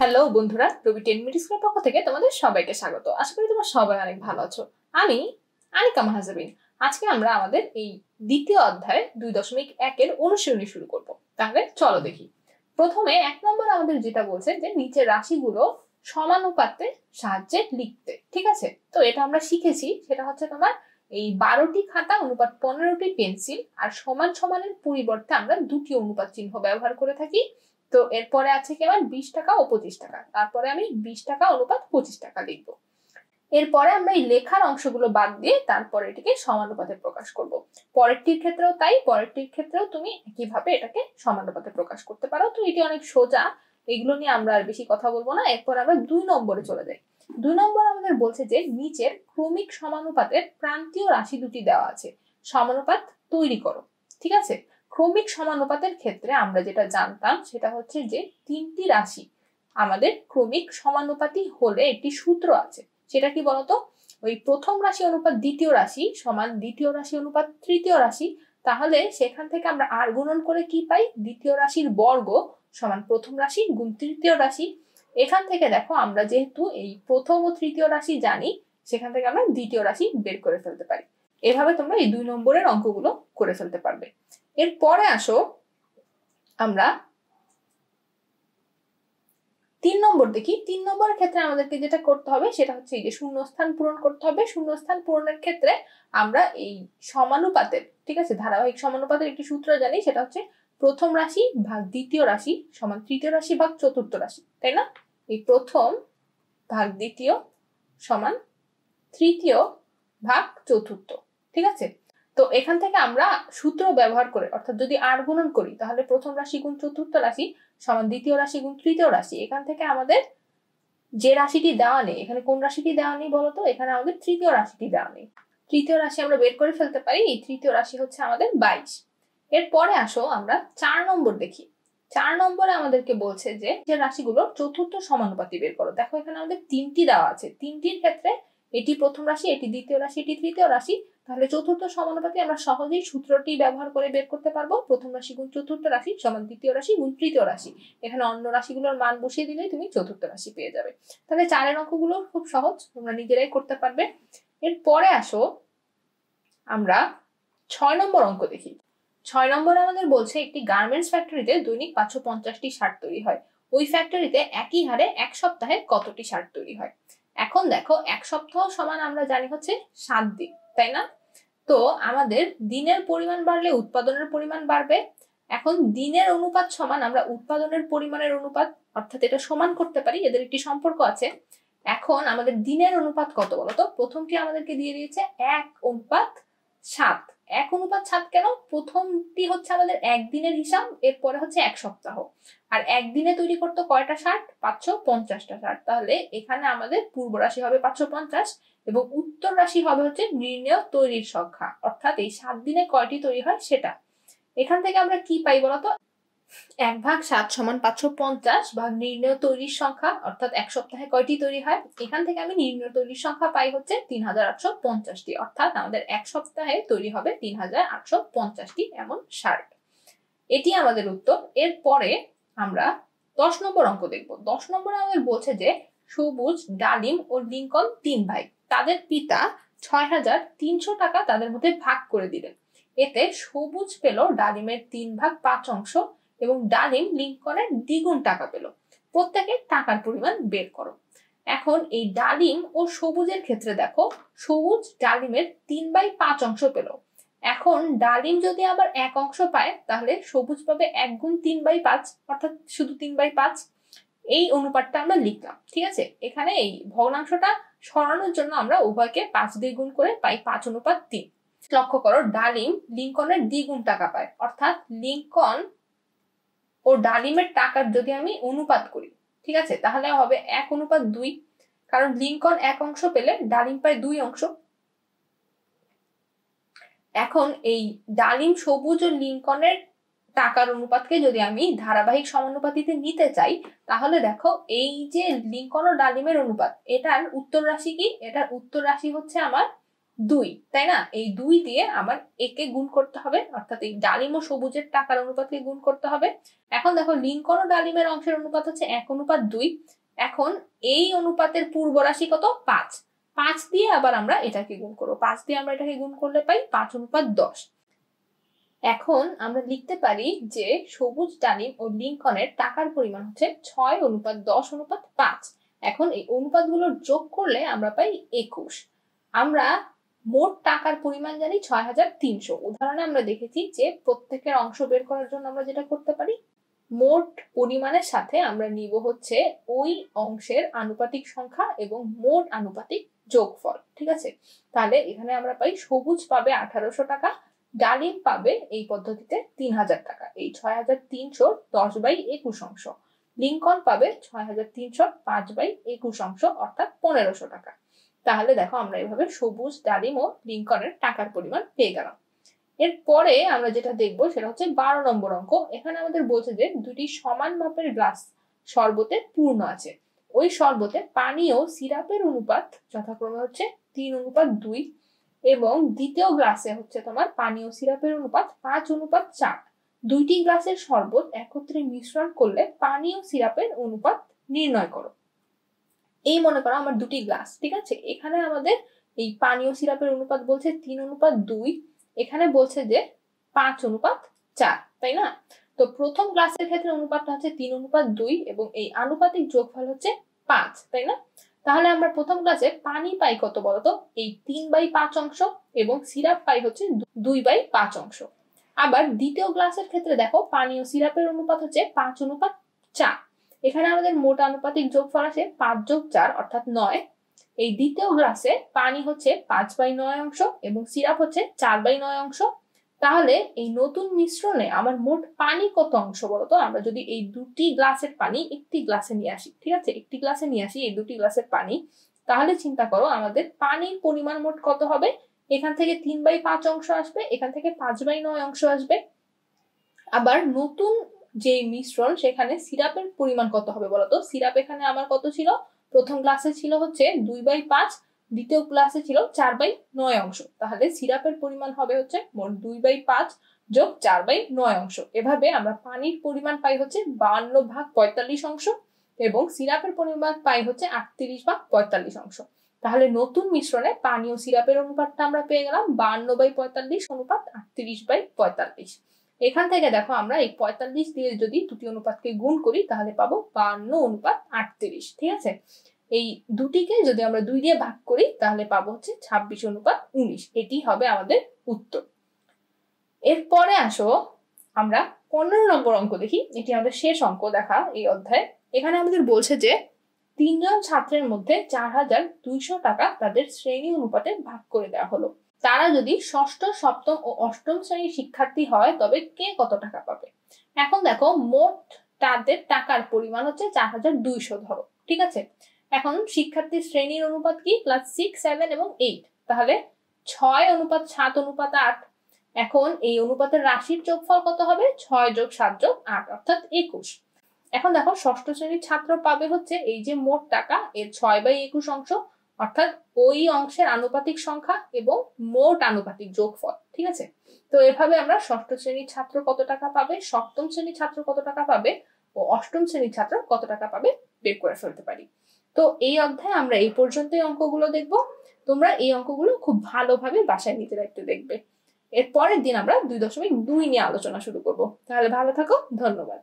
Hello বন্ধুরা, রবি 10 minute স্কুলের পক্ষ থেকে তোমাদের সবাইকে স্বাগত। আশা করি তোমরা সবাই অনেক ভালো আছো। আমি আনিকা মাহাজাবিন। আজকে আমরা আমাদের এই দ্বিতীয় অধ্যায় 2.1 এর অনুশীলনী শুরু করব। তাহলে চলো দেখি। প্রথমে 1 নম্বর আমাদের যেটা বলছে যে নিচের রাশিগুলো সমানুপাতে সাহায্যে লিখতে। ঠিক আছে, তো এটা আমরা শিখেছি। সেটা হচ্ছে তোমার এই 12টি খাতা অনুপাত 15টি পেন্সিল আর সমান সমানের পরিবর্তে আমরা দুটি অনুপাত চিহ্ন ব্যবহার করে থাকি। তো এরপরে আছে কি আমার 20 টাকা ও 25 টাকা। তারপরে আমি 20 টাকা অনুপাত 25 টাকা লিখবো। এরপরে আমরা এই লেখার অংশগুলো বাদ দিয়ে তারপরে এটিকে সমানুপাতে প্রকাশ করব। পরেরটির ক্ষেত্রেও তাই, পরেরটির ক্ষেত্রেও তুমি একইভাবে এটাকে সমানুপাতে প্রকাশ করতে পারো। তো এটি অনেক সোজা, এগুলো নিয়ে আমরা আর বেশি কথা বলবো না। এরপর আমরা 2 নম্বরে চলে যাই। 2 নম্বর আমাদের বলছে যে নিচের ক্রমিক সমানুপাতের প্রান্তীয় রাশি দুটি দেওয়া আছে, সমানুপাত তৈরি করো। ঠিক আছে, ক্রমিক সমানুপাতের ক্ষেত্রে আমরা যেটা জানতাম সেটা হচ্ছে যে তিনটি রাশি আমাদের ক্রমিক সমানুপাতি হলে একটি সূত্র আছে। সেটা কি বলতো? ওই প্রথম রাশি অনুপাত দ্বিতীয় রাশি সমান দ্বিতীয় রাশি অনুপাত তৃতীয় রাশি। তাহলে সেখান থেকে আমরা আর গুণন করে কি পাই? দ্বিতীয় রাশির বর্গ সমান প্রথম রাশি গুণ তৃতীয় রাশি। এখান থেকে দেখো আমরা যেহেতু এই প্রথম ও তৃতীয় রাশি জানি, সেখান থেকে আমরা দ্বিতীয় রাশি বের করে ফেলতে পারি। এভাবে তোমরা এই 2 নম্বরের অঙ্কগুলো করে ফেলতে পারবে। এরপরে আসো আমরা 3 নম্বর দেখি। 3 নম্বরের ক্ষেত্রে আমাদেরকে যেটা করতে হবে সেটা হচ্ছে এই যে শূন্যস্থান পূরণ করতে হবে। শূন্যস্থান পূরণের ক্ষেত্রে আমরা এই সমানুপাতের, ঠিক আছে, ধারাবাহিক সমানুপাতের একটি সূত্র জানি, সেটা হচ্ছে প্রথম রাশি ভাগ দ্বিতীয় রাশি সমান তৃতীয় রাশি ভাগ চতুর্থ রাশি, তাই না? এই প্রথম ভাগ দ্বিতীয় সমান তৃতীয় ভাগ চতুর্থ। ঠিক আছে, তো এখান থেকে আমরা সূত্র ব্যবহার করে, অর্থাৎ যদি আর গুণন করি তাহলে প্রথম রাশি গুণ চতুর্থ রাশি সমান দ্বিতীয় রাশি গুণ তৃতীয় রাশি। এখান থেকে আমাদের যে রাশিটি দেওয়া নেই, এখানে কোন রাশিটি দেওয়া নেই বলতো? এখানে আমাদের তৃতীয় রাশিটি দেওয়া নেই। তৃতীয় রাশি আমরা বের করে ফেলতে পারি। এই তৃতীয় রাশি হচ্ছে আমাদের 22। এরপরে আসো আমরা 4 নম্বর দেখি। 4 নম্বরে আমাদেরকে বলছে যে রাশিগুলো চতুর্থ সমানুপাতি বের করো। দেখো এখানে আমাদের 3টি দেওয়া আছে। 3টির ক্ষেত্রে এটি প্রথম রাশি, এটি দ্বিতীয় রাশি, এটি তৃতীয় রাশি। তাহলে চতুর্থ সমানুপাতি আমরা সহজেই সূত্রটি ব্যবহার করে বের করতে পারবো। প্রথম রাশি গুণ চতুর্থ রাশি সমান দ্বিতীয় রাশি গুণ তৃতীয় রাশি। এখানে অন্য রাশিগুলোর মান বসিয়ে দিলেই তুমি চতুর্থ রাশি পেয়ে যাবে। তাহলে 4 এর অঙ্কগুলো খুব সহজ, তোমরা নিজেরাই করতে পারবে। এরপরে আসো আমরা 6 নম্বর অঙ্ক দেখি। 6 নম্বরে আমাদের বলছে একটি গার্মেন্টস ফ্যাক্টরিতে দৈনিক 550টি শার্ট তৈরি হয়। ওই ফ্যাক্টরিতে একই হারে এক সপ্তাহে কতটি শার্ট তৈরি হয়? এখন দেখো, এক সপ্তাহ সমান আমরা জানি হচ্ছে 7 দিন, তাই না? তো আমাদের দিনের পরিমাণ বাড়লে উৎপাদনের পরিমাণ বাড়বে। এখন দিনের অনুপাত সমান আমরা উৎপাদনের পরিমাণের অনুপাত, অর্থাৎ এটা সমান করতে পারি, এদের একটি সম্পর্ক আছে। এখন আমাদের দিনের অনুপাত কত বলতো? প্রথমটি আমাদেরকে দিয়ে দিয়েছে 1:7। 1:7 কেন? প্রথমটি হচ্ছে আমাদের একদিনের হিসাব, এরপরে হচ্ছে এক সপ্তাহ। আর একদিনে তৈরি করতে কয়টা শার্ট? 550টা শার্ট। তাহলে এখানে আমাদের পূর্ব রাশি হবে 550 এবং উত্তর রাশি হবে হচ্ছে নির্ণেয় তৈরির সংখ্যা, অর্থাৎ এই 7 দিনে কয়টি তৈরি হয় সেটা। এখান থেকে আমরা কি পাই বলতো? 1/7 সমান 550 ভাগ নির্ণেয় তৈরির সংখ্যা, অর্থাৎ এক সপ্তাহে কয়টি তৈরি হয়। এখান থেকে আমি নির্ণেয় তৈরির সংখ্যা পাই হচ্ছে 3850টি, অর্থাৎ আমাদের এক সপ্তাহে তৈরি হবে 3850টি এমন শার্ট। এটি আমাদের উত্তর। এরপরে আমরা 10 নম্বর অঙ্ক দেখব। 10 নম্বরে আমাদের বলছে যে সবুজ, ডালিম ও লিঙ্কন 3 ভাই। তাদের পিতা 6300 টাকা তাদের মধ্যে ভাগ করে দিলেন। এতে সবুজ পেল ডালিমের 3/5 অংশ এবং ডালিম লিঙ্কনের দ্বিগুণ টাকা পেল। প্রত্যেকের টাকার পরিমাণ বের করো। এখন এই ডালিম ও সবুজের ক্ষেত্রে দেখো, সবুজ ডালিমের 3/5 অংশ পেল। এখন ডালিম যদি আবার 1 অংশ পায় তাহলে সবুজ পাবে 1 গুণ 3/5, অর্থাৎ শুধু 3/5। এই অনুপাতটা আমরা লিখলাম। ঠিক আছে, এখানে এই ভগ্নাংশটা সরানোর জন্য আমরা উভয়কে 5 দিয়ে গুণ করে পাই 5:3। লক্ষ্য করো, ডালিম লিঙ্কনের দ্বিগুণ টাকা পায়, অর্থাৎ লিঙ্কন ও ডালিমের টাকার যদি আমি অনুপাত করি, ঠিক আছে, তাহলে হবে 1:2। কারণ লিঙ্কন 1 অংশ পেলে ডালিম পায় 2 অংশ। এখন এই ডালিম, সবুজ ও লিঙ্কনের টাকার অনুপাতকে যদি আমি ধারাবাহিক সমানুপাতিতে নিতে চাই, তাহলে দেখো এই যে লিঙ্কন ও ডালিমের অনুপাত, এটার উত্তর রাশি কি? এটার উত্তর রাশি হচ্ছে আমার 2, তাই না? এই 2 দিয়ে আমার একে গুণ করতে হবে, অর্থাৎ এই ডালিম ও সবুজের টাকার অনুপাতকে গুণ করতে হবে। এখন দেখো লিংকন ও ডালিমের অংশের অনুপাত হচ্ছে 1:2। এখন এই অনুপাতের পূর্ব রাশি কত? 5। 5 দিয়ে আবার আমরা এটাকে গুণ করবো, 5 দিয়ে আমরা এটাকে গুণ করলে পাই 5:10। এখন আমরা লিখতে পারি যে সবুজ ডালিম ও লিংকনের টাকার পরিমাণ হচ্ছে 6:10:5। এখন এই অনুপাতগুলোর যোগ করলে আমরা পাই 21। আমরা মোট টাকার পরিমাণ জানি 6,300। উদাহরণে আমরা দেখেছি যে প্রত্যেকের অংশ বের করার জন্য আমরা যেটা করতে পারি, মোট পরিমাণের সাথে আমরা নিব হচ্ছে ওই অংশের আনুপাতিক সংখ্যা এবং মোট আনুপাতিক যোগফল। ঠিক আছে, তাহলে এখানে আমরা পাই সবুজ পাবে 1800 টাকা, ডালিম পাবে এই পদ্ধতিতে 3000 টাকা। এই 6,300 10/21 অংশ। লিংকন পাবে 6,300 5/21 অংশ, অর্থাৎ 1500 টাকা। তাহলে দেখো আমরা এভাবে সবুজ ডালিম ও লিংকনের টাকার পরিমাণ পেয়ে গেলাম। এরপরে আমরা যেটা দেখবো সেটা হচ্ছে 12 নম্বর অঙ্ক। এখানে আমাদের বলছে যে দুটি সমান মাপের গ্লাস শরবতে পূর্ণ আছে। ওই শরবতে পানি ও সিরাপের অনুপাত যথাক্রমে হচ্ছে 3:2 এবং দ্বিতীয় গ্লাসে হচ্ছে তোমার পানি ও সিরাপের অনুপাত 5:4। দুইটি গ্লাসের শরবত একত্রে মিশ্রণ করলে পানি ও সিরাপের অনুপাত নির্ণয় করো। এই মনে করো আমার দুটি গ্লাস, ঠিক আছে, এখানে আমাদের এই পানি ও সিরাপের অনুপাত বলছে 3:2, এখানে বলছে যে 5:4, তাই না? তো প্রথম গ্লাসের ক্ষেত্রে অনুপাতটা হচ্ছে 3:2 এবং এই আনুপাতিক যোগফল হচ্ছে 5, তাই না? তাহলে আমরা প্রথম গ্লাসে পানি পাই কত বলতো? এই 3/5 অংশ এবং সিরাপ পাই হচ্ছে 2/5 অংশ। আবার দ্বিতীয় গ্লাসের ক্ষেত্রে দেখো পানি ও সিরাপের অনুপাত হচ্ছে 5:4। এখানে আমাদের মোট আনুপাতিক যোগফল আসে 5+4 অর্থাৎ 9। এই দ্বিতীয় গ্লাসে পানি হচ্ছে 5/9 অংশ এবং সিরাপ হচ্ছে 4/9 অংশ। তাহলে এই নতুন মিশ্রণে আমার মোট পানি কত অংশ বলতো? আমরা যদি এই দুটি গ্লাসের পানি একটি গ্লাসে নিয়ে আসি, ঠিক আছে, একটি গ্লাসে নিয়ে আসি এই দুটি গ্লাসের পানি, তাহলে চিন্তা করো আমাদের পানির পরিমাণ মোট কত হবে? এখান থেকে 3/5 অংশ আসবে, এখান থেকে 5/9 অংশ আসবে। আবার নতুন যে মিশ্রণ সেখানে সিরাপের পরিমাণ কত হবে বলতো? সিরাপ এখানে আমার কত ছিল? প্রথম গ্লাসে ছিল হচ্ছে 2/5, দ্বিতীয় গ্লাসে ছিল 4/9 অংশ। তাহলে সিরাপের পরিমাণ হবে হচ্ছে মোট 2/5 যোগ 4/9 অংশ। এভাবে আমরা পানির পরিমাণ পাই হচ্ছে 52/45 অংশ এবং সিরাপের পরিমাণ পাই হচ্ছে 38/45 অংশ। তাহলে নতুন মিশ্রণে পানি ও সিরাপের অনুপাতটা আমরা পেয়ে গেলাম 52/45 অনুপাত 38/45। এখান থেকে দেখো আমরা এই 45 দিয়ে যদি দুটি অনুপাতকে গুণ করি তাহলে পাবো 52:38। ঠিক আছে, এই দুটিকে যদি আমরা 2 দিয়ে ভাগ করি তাহলে পাবো হচ্ছে 26:19। এটি হবে আমাদের উত্তর। এরপরে আসো আমরা 15 নম্বর অঙ্ক দেখি। এটি আমাদের শেষ অঙ্ক দেখা এই অধ্যায়ে। এখানে আমাদের বলছে যে 3 জন ছাত্রের মধ্যে 4,200 টাকা তাদের শ্রেণী অনুপাতে ভাগ করে দেওয়া হলো। তারা যদি ষষ্ঠ, সপ্তম ও অষ্টম শ্রেণীর শিক্ষার্থী হয় তবে কে কত টাকা পাবে? এখন দেখো মোট তাদের টাকার পরিমাণ হচ্ছে 4,200 ধরো, ঠিক আছে। এখন শিক্ষার্থীর শ্রেণীর অনুপাত কি? ক্লাস 6, 7 এবং 8। তাহলে 6:7:8। এখন এই অনুপাতের রাশির যোগফল কত হবে? 6 + 7 + 8 অর্থাৎ 21। এখন দেখো ষষ্ঠ শ্রেণীর ছাত্র পাবে হচ্ছে এই যে মোট টাকা এর 6/21 অংশ, অর্থাৎ ওই অংশের আনুপাতিক সংখ্যা এবং মোট আনুপাতিক যোগফল। ঠিক আছে, তো এভাবে আমরা ষষ্ঠ শ্রেণীর ছাত্র কত টাকা পাবে, সপ্তম শ্রেণীর ছাত্র কত টাকা পাবে ও অষ্টম শ্রেণীর ছাত্র কত টাকা পাবে বের করে ফেলতে পারি। তো এই অধ্যায়ে আমরা এই পর্যন্তই অঙ্কগুলো দেখব। তোমরা এই অঙ্কগুলো খুব ভালোভাবে বাসায় নিজেরা একটু দেখবে। এর পরের দিন আমরা 2.2 নিয়ে আলোচনা শুরু করব। তাহলে ভালো থাকো, ধন্যবাদ।